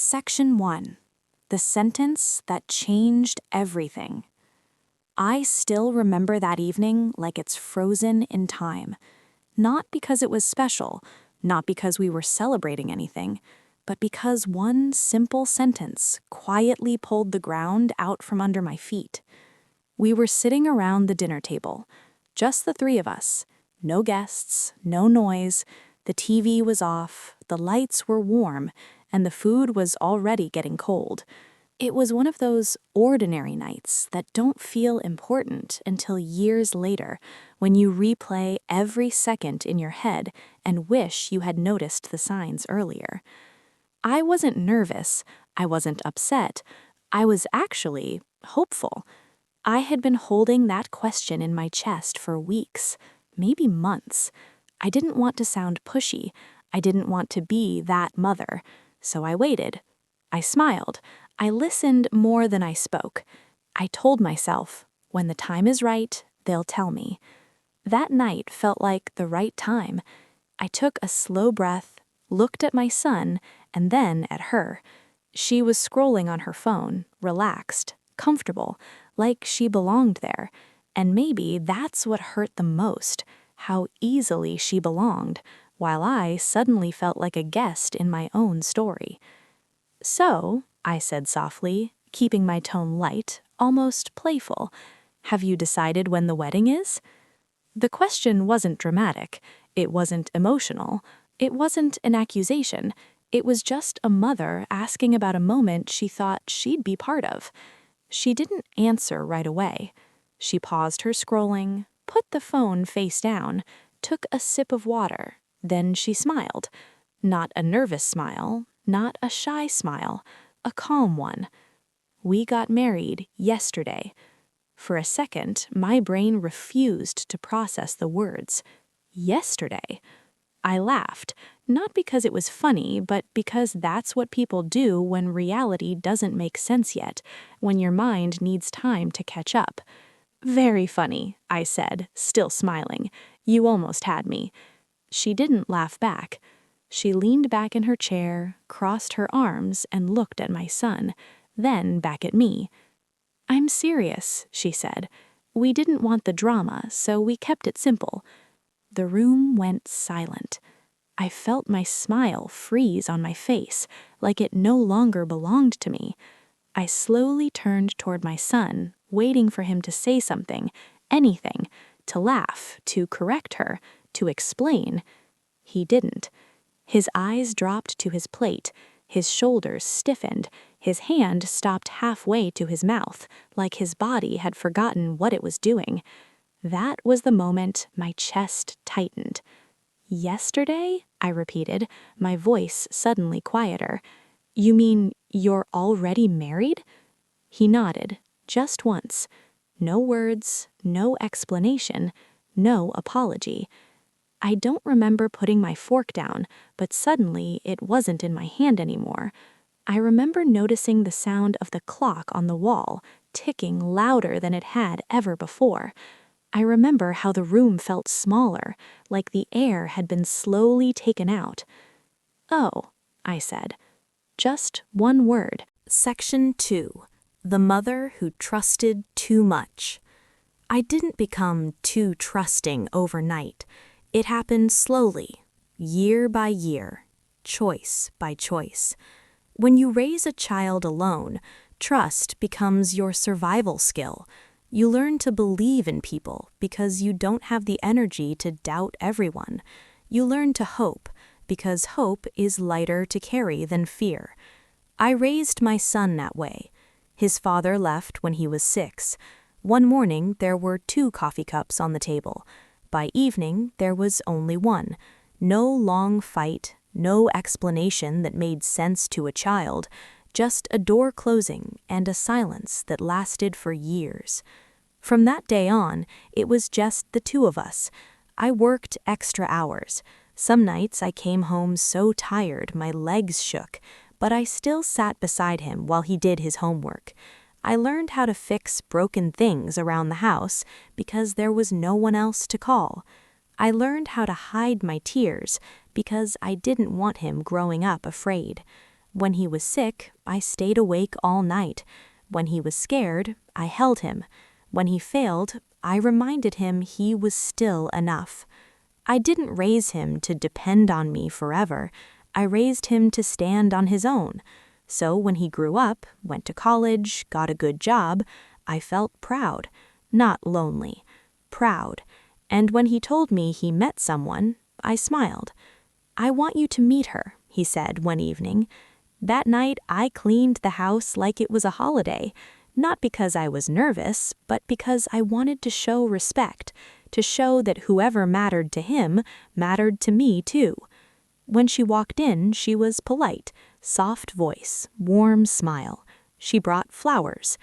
Section 1. The sentence that changed everything. I still remember that evening like it's frozen in time. Not because it was special, not because we were celebrating anything, but because one simple sentence quietly pulled the ground out from under my feet. We were sitting around the dinner table, just the three of us. No guests, no noise, the TV was off, the lights were warm, and the food was already getting cold. It was one of those ordinary nights that don't feel important until years later, when you replay every second in your head and wish you had noticed the signs earlier. I wasn't nervous, I wasn't upset, I was actually hopeful. I had been holding that question in my chest for weeks, maybe months. I didn't want to sound pushy, I didn't want to be that mother, so I waited. I smiled. I listened more than I spoke. I told myself, when the time is right, they'll tell me. That night felt like the right time. I took a slow breath, looked at my son, and then at her. She was scrolling on her phone, relaxed, comfortable, like she belonged there. And maybe that's what hurt the most, how easily she belonged, while I suddenly felt like a guest in my own story. "So," I said softly, keeping my tone light, almost playful, "have you decided when the wedding is?" The question wasn't dramatic, it wasn't emotional, it wasn't an accusation, it was just a mother asking about a moment she thought she'd be part of. She didn't answer right away. She paused her scrolling, put the phone face down, took a sip of water, then she smiled. Not a nervous smile, not a shy smile, a calm one. "We got married yesterday." For a second, my brain refused to process the words. Yesterday. I laughed, not because it was funny, but because that's what people do when reality doesn't make sense yet, when your mind needs time to catch up. "Very funny," I said, still smiling. "You almost had me." She didn't laugh back. She leaned back in her chair, crossed her arms, and looked at my son, then back at me. "I'm serious," she said. "We didn't want the drama, so we kept it simple." The room went silent. I felt my smile freeze on my face, like it no longer belonged to me. I slowly turned toward my son, waiting for him to say something, anything, to laugh, to correct her, to explain. He didn't. His eyes dropped to his plate, his shoulders stiffened, his hand stopped halfway to his mouth, like his body had forgotten what it was doing. That was the moment my chest tightened. "Yesterday?" I repeated, my voice suddenly quieter. "You mean you're already married?" He nodded, just once. No words, no explanation, no apology. I don't remember putting my fork down, but suddenly it wasn't in my hand anymore. I remember noticing the sound of the clock on the wall, ticking louder than it had ever before. I remember how the room felt smaller, like the air had been slowly taken out. "Oh," I said. Just one word. Section 2. The mother who trusted too much. I didn't become too trusting overnight. It happened slowly, year by year, choice by choice. When you raise a child alone, trust becomes your survival skill. You learn to believe in people because you don't have the energy to doubt everyone. You learn to hope because hope is lighter to carry than fear. I raised my son that way. His father left when he was 6. One morning, there were 2 coffee cups on the table. By evening, there was only one. No long fight, no explanation that made sense to a child, just a door closing and a silence that lasted for years. From that day on, it was just the 2 of us. I worked extra hours. Some nights I came home so tired my legs shook, but I still sat beside him while he did his homework. I learned how to fix broken things around the house because there was no one else to call. I learned how to hide my tears because I didn't want him growing up afraid. When he was sick, I stayed awake all night. When he was scared, I held him. When he failed, I reminded him he was still enough. I didn't raise him to depend on me forever. I raised him to stand on his own. So when he grew up, went to college, got a good job, I felt proud, not lonely, proud. And when he told me he met someone, I smiled. "I want you to meet her," he said one evening. That night, I cleaned the house like it was a holiday, not because I was nervous, but because I wanted to show respect, to show that whoever mattered to him mattered to me too. When she walked in, she was polite, soft voice, warm smile. She brought flowers.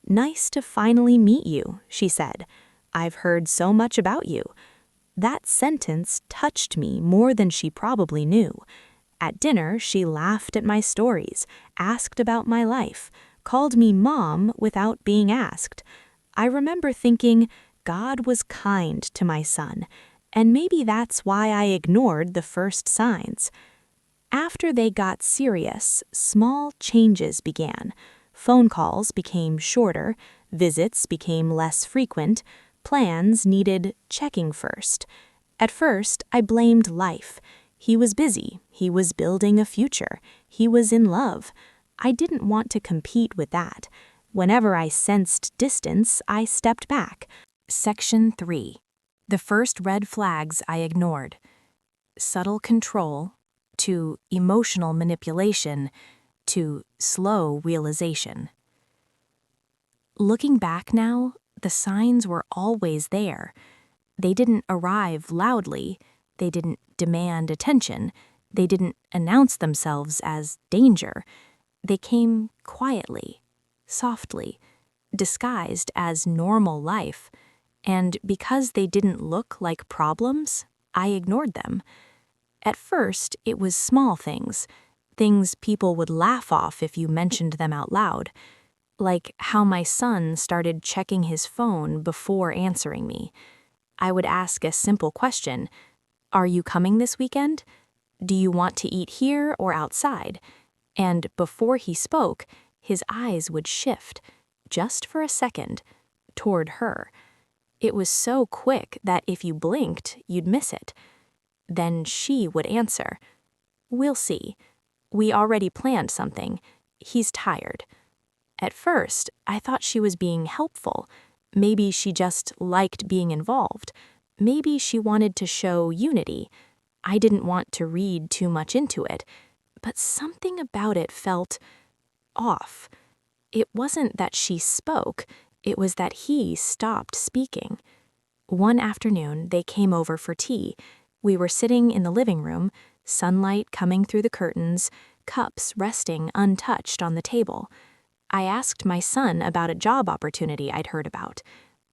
"Nice to finally meet you," she said. "I've heard so much about you." That sentence touched me more than she probably knew. At dinner, she laughed at my stories, asked about my life, called me mom without being asked. I remember thinking, God was kind to my son, and maybe that's why I ignored the first signs. After they got serious, small changes began. Phone calls became shorter, visits became less frequent, plans needed checking first. At first, I blamed life. He was busy, he was building a future, he was in love. I didn't want to compete with that. Whenever I sensed distance, I stepped back. Section 3. The first red flags I ignored. Subtle control to emotional manipulation to slow realization. Looking back now, the signs were always there. They didn't arrive loudly, they didn't demand attention, they didn't announce themselves as danger. They came quietly, softly, disguised as normal life. And because they didn't look like problems, I ignored them. At first, it was small things, things people would laugh off if you mentioned them out loud, like how my son started checking his phone before answering me. I would ask a simple question: "Are you coming this weekend? Do you want to eat here or outside?" And before he spoke, his eyes would shift, just for a second, toward her. It was so quick that if you blinked, you'd miss it. Then she would answer, "We'll see. We already planned something. He's tired." At first, I thought she was being helpful. Maybe she just liked being involved. Maybe she wanted to show unity. I didn't want to read too much into it, but something about it felt off. It wasn't that she spoke, it was that he stopped speaking. One afternoon, they came over for tea. We were sitting in the living room, sunlight coming through the curtains, cups resting untouched on the table. I asked my son about a job opportunity I'd heard about.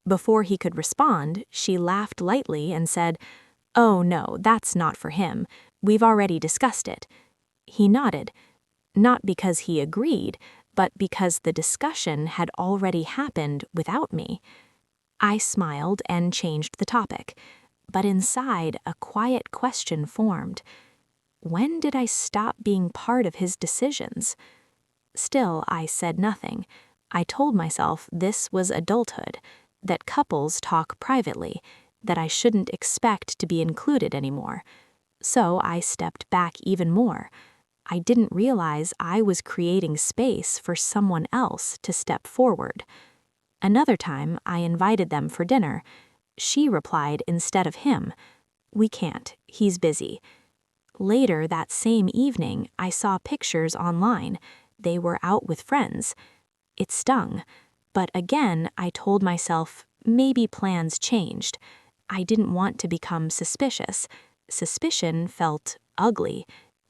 Before he could respond, she laughed lightly and said, "Oh no, that's not for him. We've already discussed it." He nodded, not because he agreed, but because the discussion had already happened without me. I smiled and changed the topic, but inside a quiet question formed. When did I stop being part of his decisions? Still, I said nothing. I told myself this was adulthood, that couples talk privately, that I shouldn't expect to be included anymore. So I stepped back even more. I didn't realize I was creating space for someone else to step forward. Another time, I invited them for dinner. She replied instead of him, "We can't, he's busy." Later that same evening, I saw pictures online. They were out with friends. It stung. But again, I told myself, maybe plans changed. I didn't want to become suspicious. Suspicion felt ugly.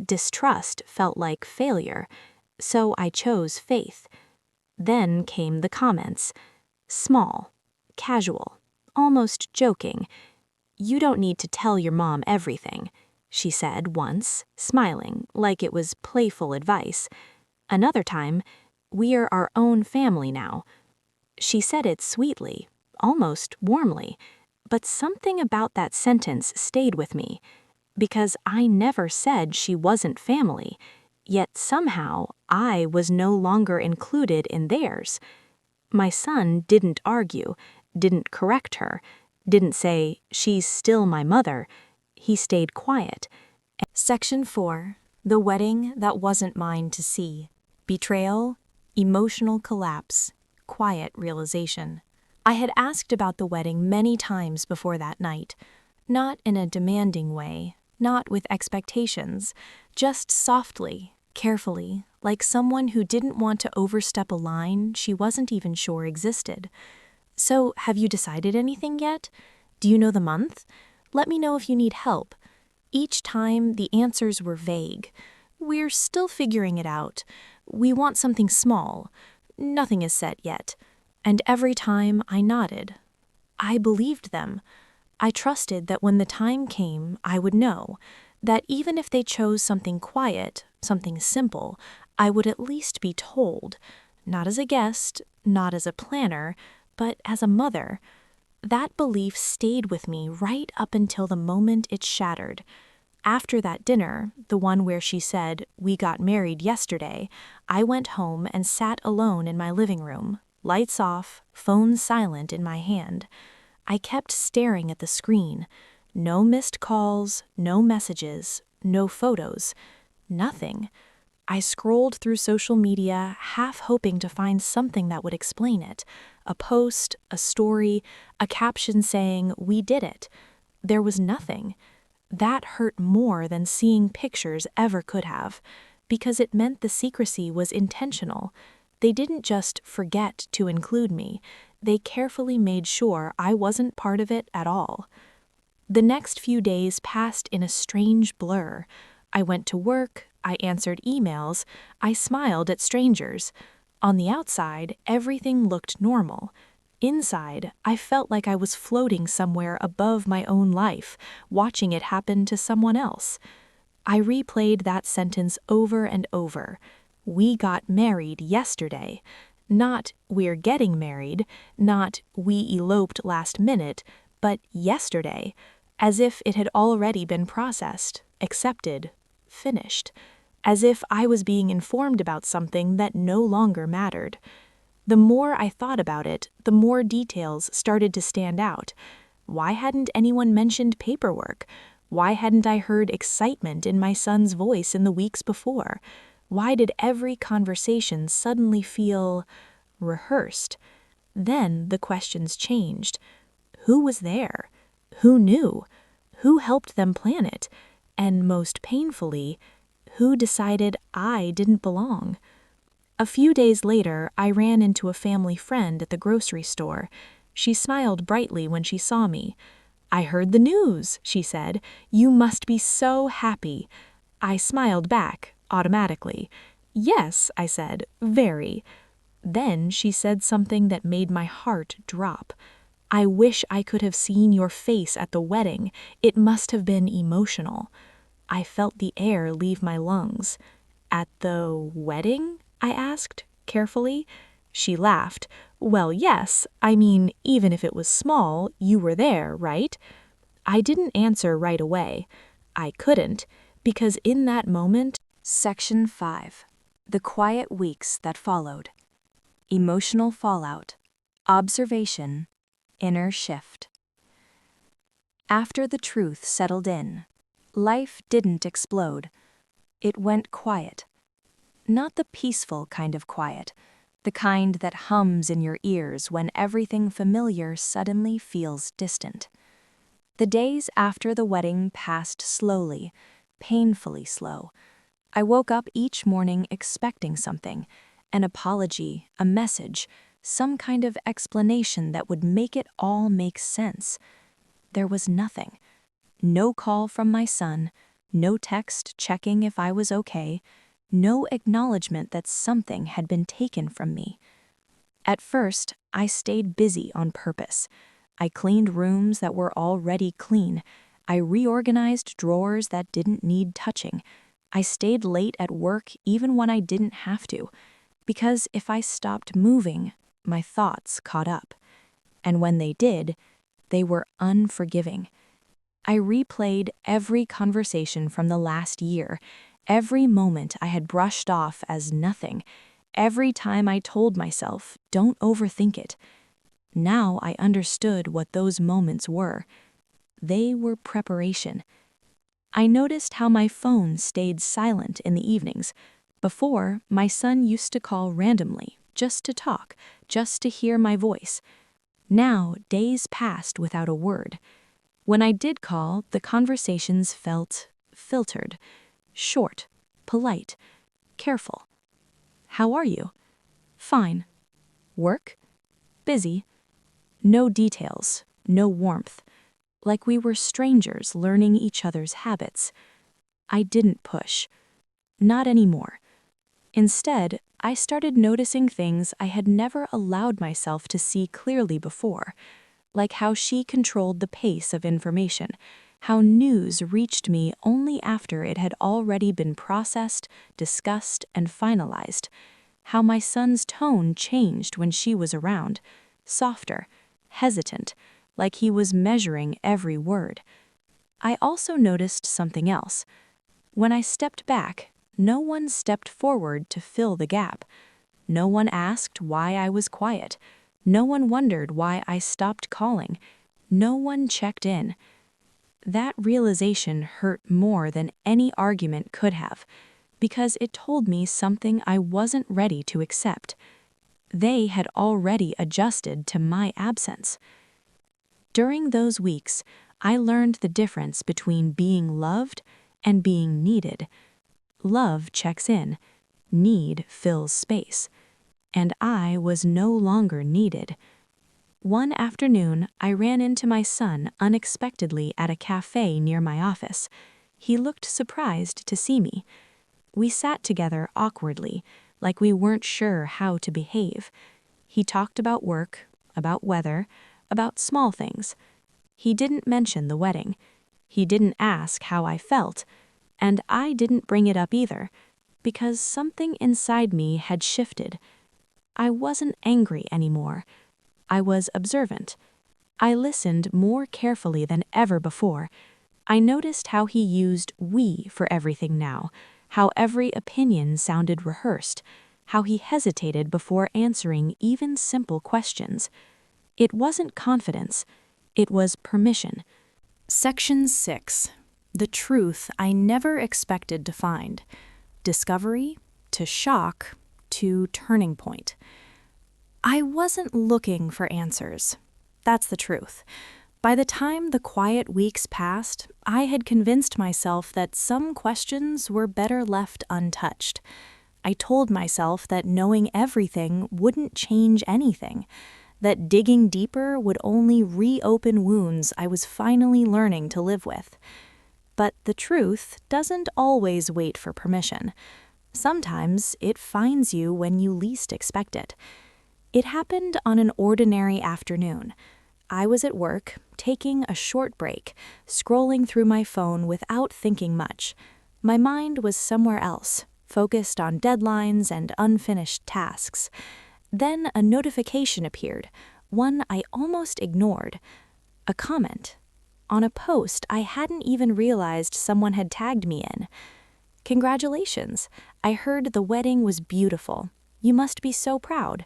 Distrust felt like failure. So I chose faith. Then came the comments. Small, casual, almost joking. "You don't need to tell your mom everything," she said once, smiling, like it was playful advice. Another time, "We're our own family now." She said it sweetly, almost warmly, but something about that sentence stayed with me, because I never said she wasn't family. Yet somehow I was no longer included in theirs. My son didn't argue, didn't correct her, didn't say, "She's still my mother." He stayed quiet. Section 4. The wedding that wasn't mine to see. Betrayal, emotional collapse, quiet realization. I had asked about the wedding many times before that night. Not in a demanding way, not with expectations, just softly, carefully, like someone who didn't want to overstep a line she wasn't even sure existed. "So, have you decided anything yet? Do you know the month? Let me know if you need help." Each time, the answers were vague. "We're still figuring it out. We want something small. Nothing is set yet." And every time I nodded. I believed them. I trusted that when the time came, I would know, that even if they chose something quiet, something simple, I would at least be told, not as a guest, not as a planner, but as a mother. That belief stayed with me right up until the moment it shattered. After that dinner, the one where she said, "We got married yesterday," I went home and sat alone in my living room, lights off, phone silent in my hand. I kept staring at the screen. No missed calls, no messages, no photos, nothing. I scrolled through social media, half hoping to find something that would explain it. A post, a story, a caption saying, "We did it." There was nothing. That hurt more than seeing pictures ever could have, because it meant the secrecy was intentional. They didn't just forget to include me. They carefully made sure I wasn't part of it at all. The next few days passed in a strange blur. I went to work, I answered emails, I smiled at strangers. On the outside, everything looked normal. Inside, I felt like I was floating somewhere above my own life, watching it happen to someone else. I replayed that sentence over and over. "We got married yesterday." Not "we're getting married," not "we eloped last minute," but yesterday, as if it had already been processed, accepted, finished, as if I was being informed about something that no longer mattered. The more I thought about it, the more details started to stand out. Why hadn't anyone mentioned paperwork? Why hadn't I heard excitement in my son's voice in the weeks before? Why did every conversation suddenly feel rehearsed? Then the questions changed. Who was there? Who knew? Who helped them plan it? And most painfully, who decided I didn't belong? A few days later, I ran into a family friend at the grocery store. She smiled brightly when she saw me. "I heard the news," she said. "You must be so happy." I smiled back, automatically. "Yes," I said, "very." Then she said something that made my heart drop. "I wish I could have seen your face at the wedding. It must have been emotional." I felt the air leave my lungs. "At the wedding?" I asked, carefully. She laughed. "Well, yes. I mean, even if it was small, you were there, right?" I didn't answer right away. I couldn't, because in that moment. Section 5. The quiet weeks that followed. Emotional fallout. Observation. Inner shift. After the truth settled in, life didn't explode. It went quiet. Not the peaceful kind of quiet, the kind that hums in your ears when everything familiar suddenly feels distant. The days after the wedding passed slowly, painfully slow. I woke up each morning expecting something, an apology, a message, some kind of explanation that would make it all make sense. There was nothing. No call from my son, no text checking if I was okay, no acknowledgement that something had been taken from me. At first, I stayed busy on purpose. I cleaned rooms that were already clean. I reorganized drawers that didn't need touching. I stayed late at work even when I didn't have to, because if I stopped moving, my thoughts caught up. And when they did, they were unforgiving. I replayed every conversation from the last year, Every moment I had brushed off as nothing. Every time I told myself, don't overthink it. Now I understood what those moments were. They were preparation. I noticed how my phone stayed silent in the evenings. Before, my son used to call randomly, just to talk, just to hear my voice. Now, days passed without a word. When I did call, the conversations felt filtered, short, polite, careful. How are you? Fine. Work? Busy. No details, no warmth. Like we were strangers learning each other's habits. I didn't push. Not anymore. Instead, I started noticing things I had never allowed myself to see clearly before, like how she controlled the pace of information, how news reached me only after it had already been processed, discussed, and finalized, how my son's tone changed when she was around, softer, hesitant, like he was measuring every word. I also noticed something else. When I stepped back, no one stepped forward to fill the gap. No one asked why I was quiet. No one wondered why I stopped calling. No one checked in. That realization hurt more than any argument could have, because it told me something I wasn't ready to accept. They had already adjusted to my absence. During those weeks, I learned the difference between being loved and being needed. Love checks in, need fills space, and I was no longer needed. One afternoon, I ran into my son unexpectedly at a cafe near my office. He looked surprised to see me. We sat together awkwardly, like we weren't sure how to behave. He talked about work, about weather, about small things. He didn't mention the wedding. He didn't ask how I felt, and I didn't bring it up either, because something inside me had shifted. I wasn't angry anymore. I was observant. I listened more carefully than ever before. I noticed how he used we for everything now, how every opinion sounded rehearsed, how he hesitated before answering even simple questions. It wasn't confidence, it was permission. Section 6. The truth I never expected to find. Discovery to shock to turning point. I wasn't looking for answers. That's the truth. By the time the quiet weeks passed, I had convinced myself that some questions were better left untouched. I told myself that knowing everything wouldn't change anything, that digging deeper would only reopen wounds I was finally learning to live with. But the truth doesn't always wait for permission. Sometimes it finds you when you least expect it. It happened on an ordinary afternoon. I was at work, taking a short break, scrolling through my phone without thinking much. My mind was somewhere else, focused on deadlines and unfinished tasks. Then a notification appeared, one I almost ignored. A comment on a post I hadn't even realized someone had tagged me in. "Congratulations, I heard the wedding was beautiful. You must be so proud."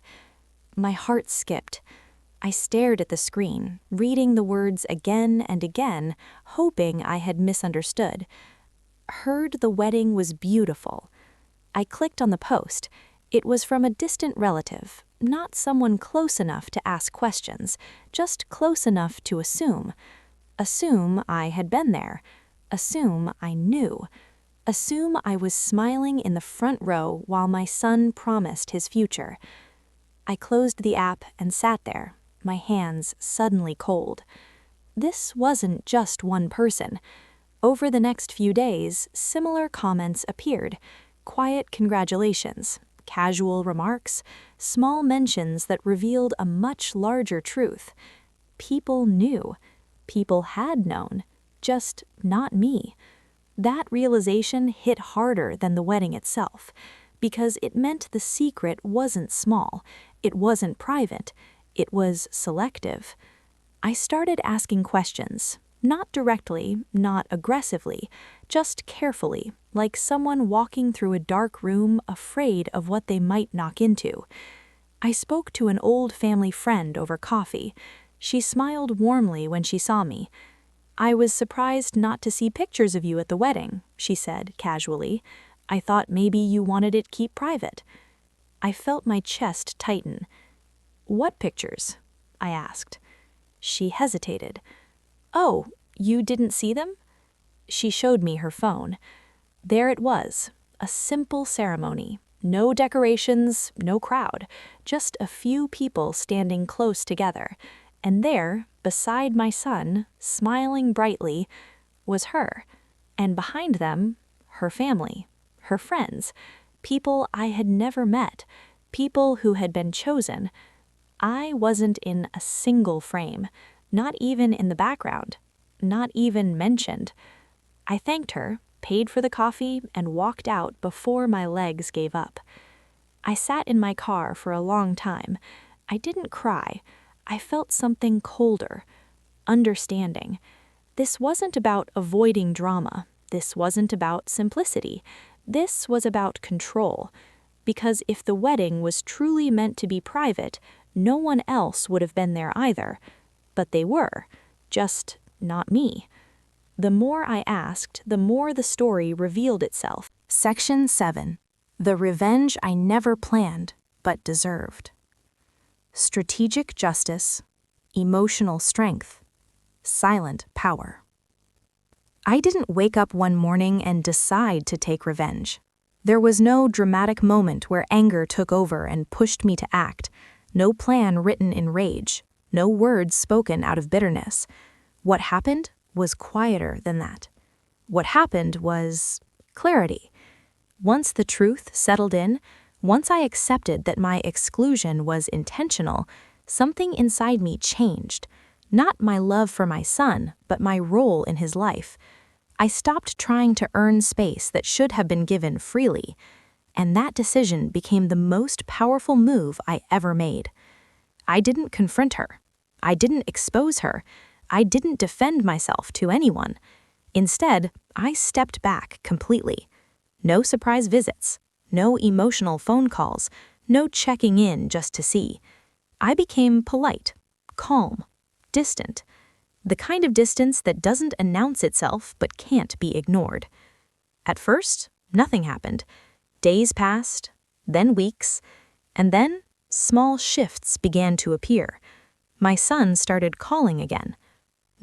My heart skipped. I stared at the screen, reading the words again and again, hoping I had misunderstood. Heard the wedding was beautiful. I clicked on the post. It was from a distant relative, not someone close enough to ask questions, just close enough to assume. Assume I had been there. Assume I knew. Assume I was smiling in the front row while my son promised his future. I closed the app and sat there, my hands suddenly cold. This wasn't just one person. Over the next few days, similar comments appeared. Quiet congratulations, casual remarks, small mentions that revealed a much larger truth. People knew. People had known. Just not me. That realization hit harder than the wedding itself, because it meant the secret wasn't small, it wasn't private, it was selective. I started asking questions, not directly, not aggressively, just carefully, like someone walking through a dark room afraid of what they might knock into. I spoke to an old family friend over coffee. She smiled warmly when she saw me. "I was surprised not to see pictures of you at the wedding," she said casually. "I thought maybe you wanted it kept private." I felt my chest tighten. "What pictures?" I asked. She hesitated. "Oh, you didn't see them?" She showed me her phone. There it was, a simple ceremony. No decorations, no crowd, just a few people standing close together. And there, beside my son, smiling brightly, was her. And behind them, her family, her friends, people I had never met, people who had been chosen. I wasn't in a single frame, not even in the background, not even mentioned. I thanked her, paid for the coffee, and walked out before my legs gave up. I sat in my car for a long time. I didn't cry. I felt something colder, understanding. This wasn't about avoiding drama. This wasn't about simplicity. This was about control. Because if the wedding was truly meant to be private, no one else would have been there either. But they were, just not me. The more I asked, the more the story revealed itself. Section 7. The revenge I never planned, but deserved. Strategic justice, emotional strength, silent power. I didn't wake up one morning and decide to take revenge. There was no dramatic moment where anger took over and pushed me to act, no plan written in rage, no words spoken out of bitterness. What happened was quieter than that. What happened was clarity. Once the truth settled in, once I accepted that my exclusion was intentional, something inside me changed. Not my love for my son, but my role in his life. I stopped trying to earn space that should have been given freely, and that decision became the most powerful move I ever made. I didn't confront her. I didn't expose her. I didn't defend myself to anyone. Instead, I stepped back completely. No surprise visits, no emotional phone calls, no checking in just to see. I became polite, calm, distant. The kind of distance that doesn't announce itself but can't be ignored. At first, nothing happened. Days passed, then weeks, and then small shifts began to appear. My son started calling again.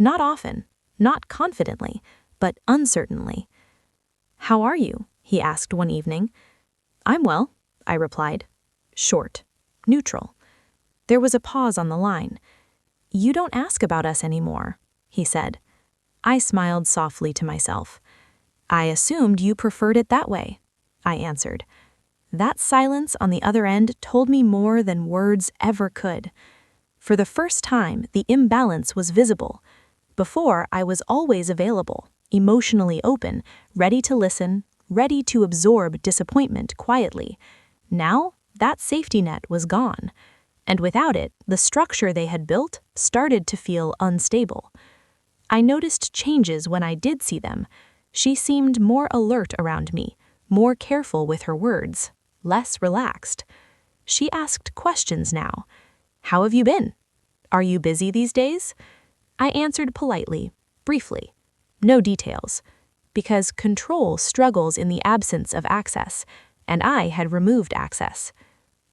Not often, not confidently, but uncertainly. "How are you?" he asked one evening. "I'm well," I replied. Short, neutral. There was a pause on the line. "You don't ask about us anymore," he said. I smiled softly to myself. "I assumed you preferred it that way," I answered. That silence on the other end told me more than words ever could. For the first time, the imbalance was visible. Before, I was always available, emotionally open, ready to listen, ready to absorb disappointment quietly. Now, that safety net was gone. And without it, the structure they had built started to feel unstable. I noticed changes when I did see them. She seemed more alert around me, more careful with her words, less relaxed. She asked questions now. "How have you been? Are you busy these days?" I answered politely, briefly. No details. Because control struggles in the absence of access, and I had removed access.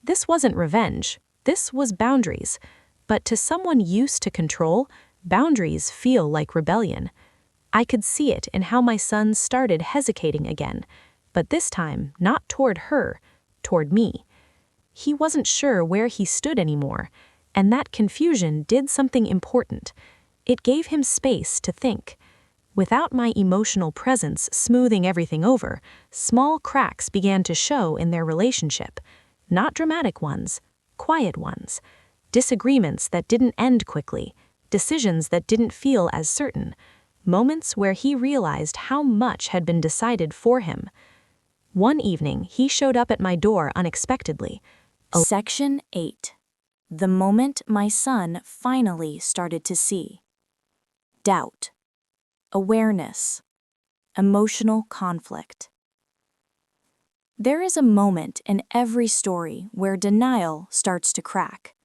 This wasn't revenge. This was boundaries. But to someone used to control, boundaries feel like rebellion. I could see it in how my son started hesitating again, but this time not toward her, toward me. He wasn't sure where he stood anymore, and that confusion did something important. It gave him space to think. Without my emotional presence smoothing everything over, small cracks began to show in their relationship. Not dramatic ones, quiet ones. Disagreements that didn't end quickly, decisions that didn't feel as certain, moments where he realized how much had been decided for him. One evening, he showed up at my door unexpectedly. Section 8. The moment my son finally started to see. Doubt. Awareness. Emotional conflict. There is a moment in every story where denial starts to crack.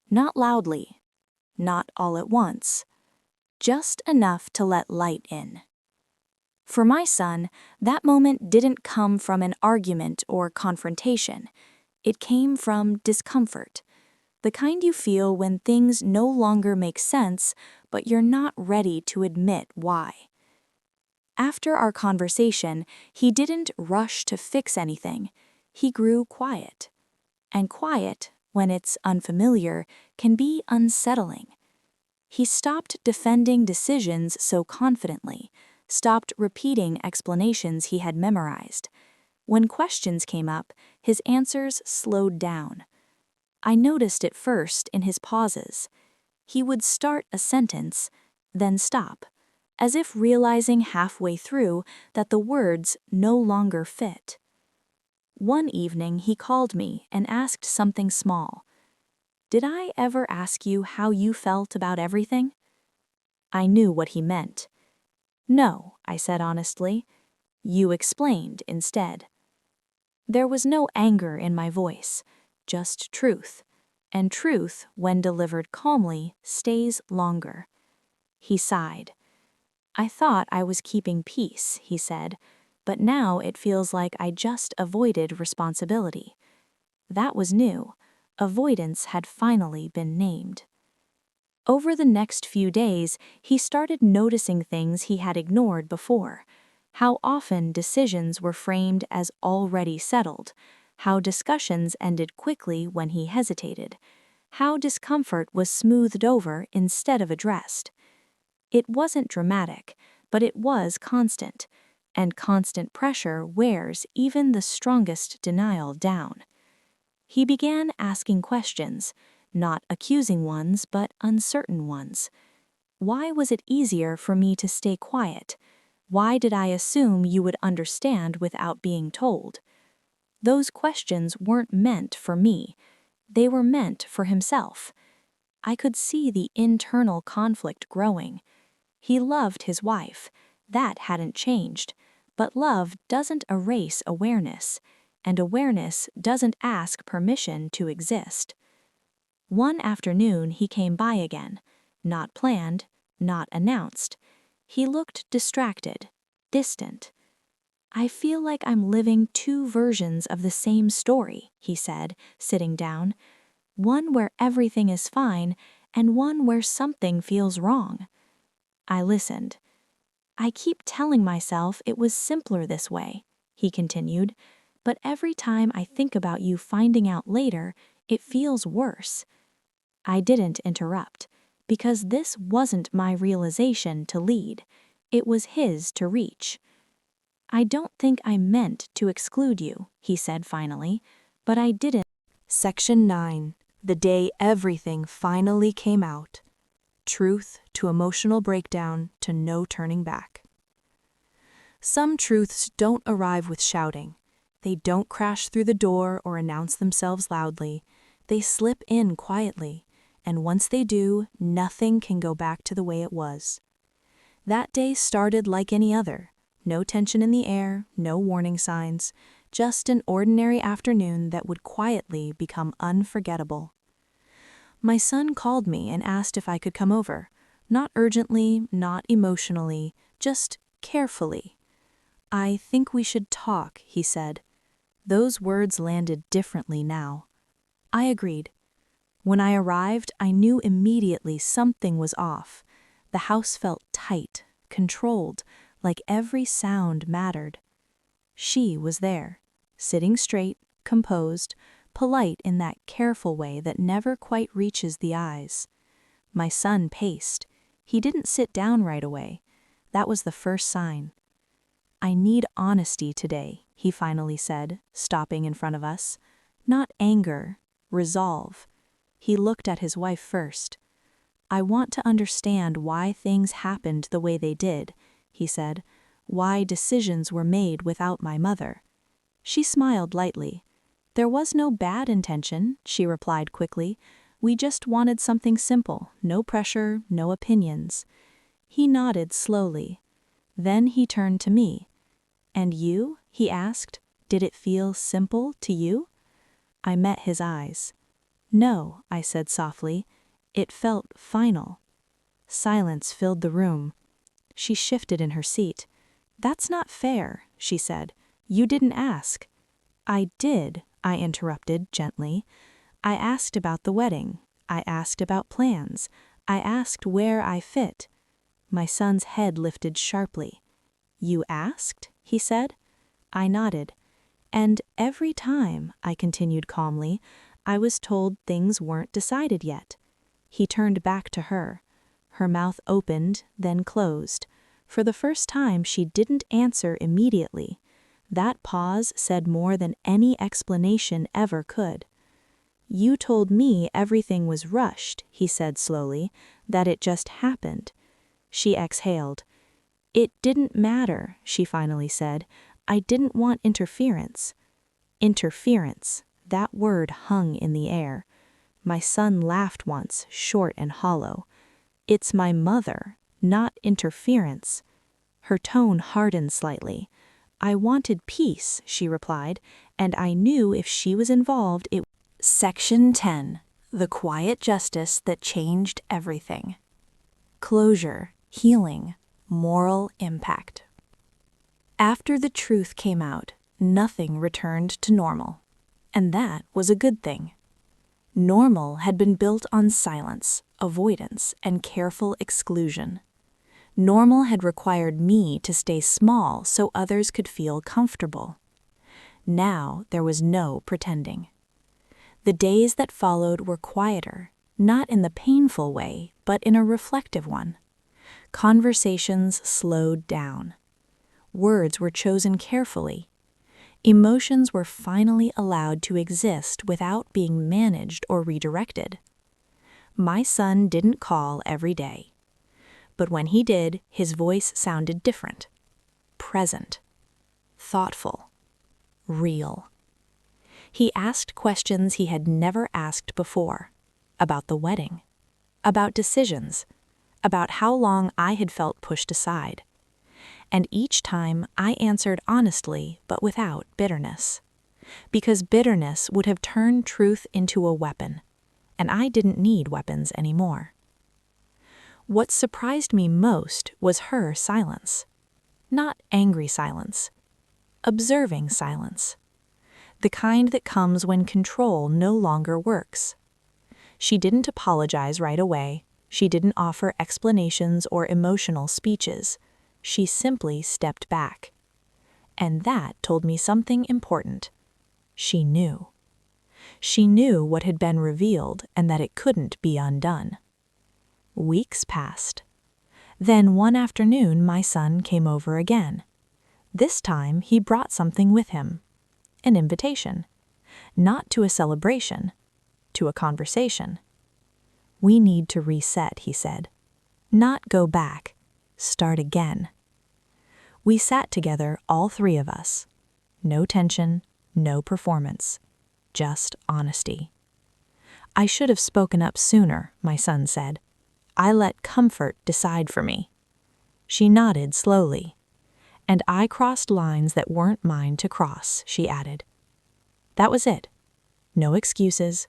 Not loudly, not all at once, just enough to let light in. For my son, that moment didn't come from an argument or confrontation. It came from discomfort, the kind you feel when things no longer make sense, but you're not ready to admit why. After our conversation, he didn't rush to fix anything. He grew quiet. And quiet, when it's unfamiliar, can be unsettling. He stopped defending decisions so confidently, stopped repeating explanations he had memorized. When questions came up, his answers slowed down. I noticed it first in his pauses. He would start a sentence, then stop, as if realizing halfway through that the words no longer fit. One evening he called me and asked something small. "Did I ever ask you how you felt about everything?" I knew what he meant. "No," I said honestly. "You explained instead." There was no anger in my voice, just truth. And truth, when delivered calmly, stays longer. He sighed. "I thought I was keeping peace," he said, "but now it feels like I just avoided responsibility." That was new. Avoidance had finally been named. Over the next few days, he started noticing things he had ignored before. How often decisions were framed as already settled. How discussions ended quickly when he hesitated. How discomfort was smoothed over instead of addressed. It wasn't dramatic, but it was constant. And constant pressure wears even the strongest denial down. He began asking questions, not accusing ones, but uncertain ones. Why was it easier for me to stay quiet? Why did I assume you would understand without being told? Those questions weren't meant for me. They were meant for himself. I could see the internal conflict growing. He loved his wife. That hadn't changed. But love doesn't erase awareness, and awareness doesn't ask permission to exist. One afternoon he came by again, not planned, not announced. He looked distracted, distant. "I feel like I'm living two versions of the same story," he said, sitting down. "One where everything is fine, and one where something feels wrong." I listened. "I keep telling myself it was simpler this way," he continued, "but every time I think about you finding out later, it feels worse." I didn't interrupt, because this wasn't my realization to lead. It was his to reach. "I don't think I meant to exclude you," he said finally, "but I didn't." Section 9. The day everything finally came out. Truth to emotional breakdown to no turning back. Some truths don't arrive with shouting. They don't crash through the door or announce themselves loudly. They slip in quietly, and once they do, nothing can go back to the way it was. That day started like any other. No tension in the air, no warning signs, just an ordinary afternoon that would quietly become unforgettable. My son called me and asked if I could come over. Not urgently, not emotionally, just carefully. "I think we should talk," he said. Those words landed differently now. I agreed. When I arrived, I knew immediately something was off. The house felt tight, controlled, like every sound mattered. She was there, sitting straight, composed, polite in that careful way that never quite reaches the eyes. My son paced. He didn't sit down right away. That was the first sign. "I need honesty today," he finally said, stopping in front of us. "Not anger, resolve." He looked at his wife first. "I want to understand why things happened the way they did," he said, "why decisions were made without my mother." She smiled lightly. "There was no bad intention," she replied quickly. "We just wanted something simple, no pressure, no opinions." He nodded slowly. Then he turned to me. "And you?" he asked. "Did it feel simple to you?" I met his eyes. "No," I said softly. "It felt final." Silence filled the room. She shifted in her seat. "That's not fair," she said. "You didn't ask." "I did," I interrupted gently. "I asked about the wedding. I asked about plans. I asked where I fit." My son's head lifted sharply. "You asked?" he said. I nodded. "And every time," I continued calmly, "I was told things weren't decided yet." He turned back to her. Her mouth opened, then closed. For the first time, she didn't answer immediately. That pause said more than any explanation ever could. "You told me everything was rushed," he said slowly, "that it just happened." She exhaled. "It didn't matter," she finally said. "I didn't want interference." Interference. That word hung in the air. My son laughed once, short and hollow. "It's my mother, not interference." Her tone hardened slightly. "I wanted peace," she replied, "and I knew if she was involved it." Section 10. The Quiet Justice That Changed Everything. Closure, healing, moral impact. After the truth came out, nothing returned to normal. And that was a good thing. Normal had been built on silence, avoidance, and careful exclusion. Normal had required me to stay small so others could feel comfortable. Now there was no pretending. The days that followed were quieter, not in the painful way, but in a reflective one. Conversations slowed down. Words were chosen carefully. Emotions were finally allowed to exist without being managed or redirected. My son didn't call every day. But when he did, his voice sounded different. Present. Thoughtful. Real. He asked questions he had never asked before. About the wedding. About decisions. About how long I had felt pushed aside. And each time I answered honestly but without bitterness. Because bitterness would have turned truth into a weapon. And I didn't need weapons anymore. What surprised me most was her silence. Not angry silence. Observing silence. The kind that comes when control no longer works. She didn't apologize right away. She didn't offer explanations or emotional speeches. She simply stepped back. And that told me something important. She knew. She knew what had been revealed and that it couldn't be undone. Weeks passed. Then one afternoon my son came over again. This time he brought something with him. An invitation. Not to a celebration. To a conversation. "We need to reset," he said. "Not go back. Start again." We sat together, all three of us. No tension, no performance. Just honesty. "I should have spoken up sooner," my son said. "I let comfort decide for me." She nodded slowly. "And I crossed lines that weren't mine to cross," she added. That was it. No excuses,